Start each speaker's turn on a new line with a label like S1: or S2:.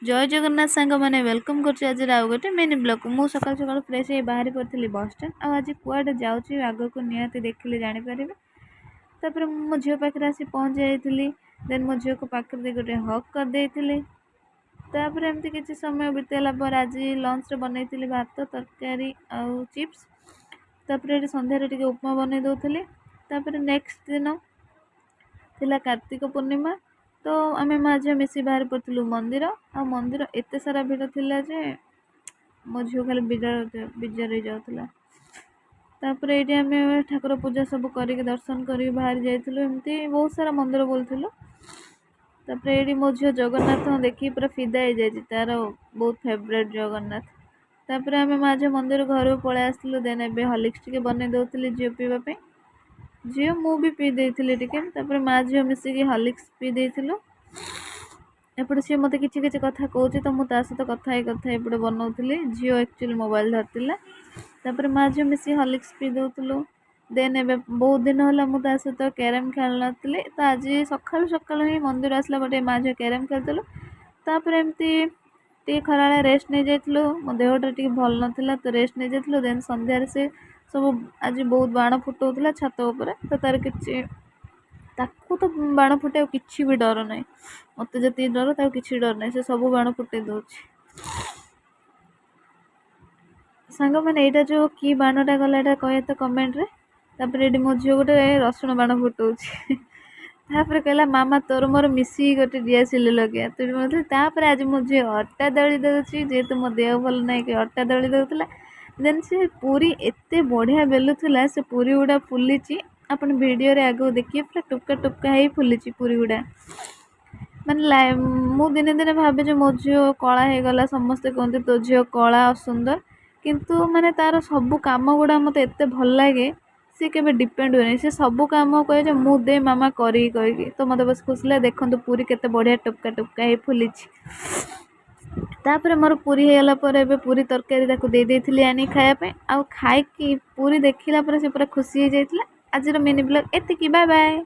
S1: जय जगन्नाथ सांग मैंने वेलकम कर आज आउ गोटे मिनी ब्लॉग मु सकाल सकाल फ्रेश हो बाहरी पड़ी बस स्टैंड आज कुआडे जाऊँगी आग को निहाती देखिले जानीपर तापर मो झील पाखे आसी पहुँच जाइली देन मो झील को पाखे गोटे हक करदे तापर एमती किसी समय बीतेला पर आज लंच बनई भात तरकारी आउ चिप्स तापर ये संध्यारे टिके उपमा बनई दौली तापर नेक्स्ट दिन थिला कार्तिक पूर्णिमा तो आम माँ झील मिसी बाहर पड़ू मंदिर आ मंदिर एत सारा भिड़ थिला जे मो झील खाली बिजार हो जाऊला तापर ये आम ठाकुर पूजा सब करके दर्शन कर बाहर जाइलु एमती बहुत सारा मंदिर बोलूँ तापर ये मो झील जगन्नाथ देखी पूरा फिदा हो जाए तार बहुत फेवरेट जगन्नाथ तापर आम माँ झील मंदिर घर पलि आसलु देन ए हॉर्लिक्स टिके बन दौली झील पीवाई झील मु भी पी देती टिके माँ झील मिसिकी हॉर्लिक्स पी देलु एपटे सी मत कि कथा कौच तो मुझे सहित कथा एपटे बनाऊली झील एक्चुअली मोबाइल धरती तापर माँ झील मिसी हॉर्लिक्स पी दौलु देन ए बहुत दिन है मुझे सहित क्यारम खेल नी तो आज सका सका ही मंदिर आसला बटे माँ झील क्यारम खेलु तापर एमती टे खरा रेस्ट नहीं जाइलु मो देहटा टे भल नाला तो रेस्ट नहीं जाइलु देन संध्यारे से सब आज बहुत बाण फुटाऊला छात उपर तो तार कि ताकू तो बाण फुटे किसी भी डर ना मत जी डर ताकू किसी डर ना से सब बाण फुटे दौर सांग मैंने यहाँ जो कि बाणटा गला कह तो कमेंट रे तापर ये मो झील गोटे रसुण बाण फुटाऊँ तापर कहला मामा तोर मोर मिसी गोटे दिआसिल लगे तापर आज मो झील अटा दली दूसरी जेहेतु मो देह भल ना कि अटा दली दौला देन से पूरी एत बढ़िया बेलुला से पूरी गुड़ा फुली अपन वीडियो रे आगे देखिए पूरा टुपका टुपका ही फुली पूरी गुड़ा माने मु दिने दिने भावे जो मो झील कला हो गला समस्ते कहते तो झील कला असुंदर किंतु माने तार सब काम गुड़ा मत एत भल लगे सी के डिपेंड हुए सी सब कम कहे जो मु दे मामा करी कही तो मत बस खुश लगे देखो पूरी केते बढ़िया टुपका टुपका ही फुली तापर मोर पूरी होगला पूरी तरकारी दे आनी खायापे आउ खाई पूरी देखला से पूरा खुशी हो जाता आज मिनी ब्लॉग एतिकी बाय बाय।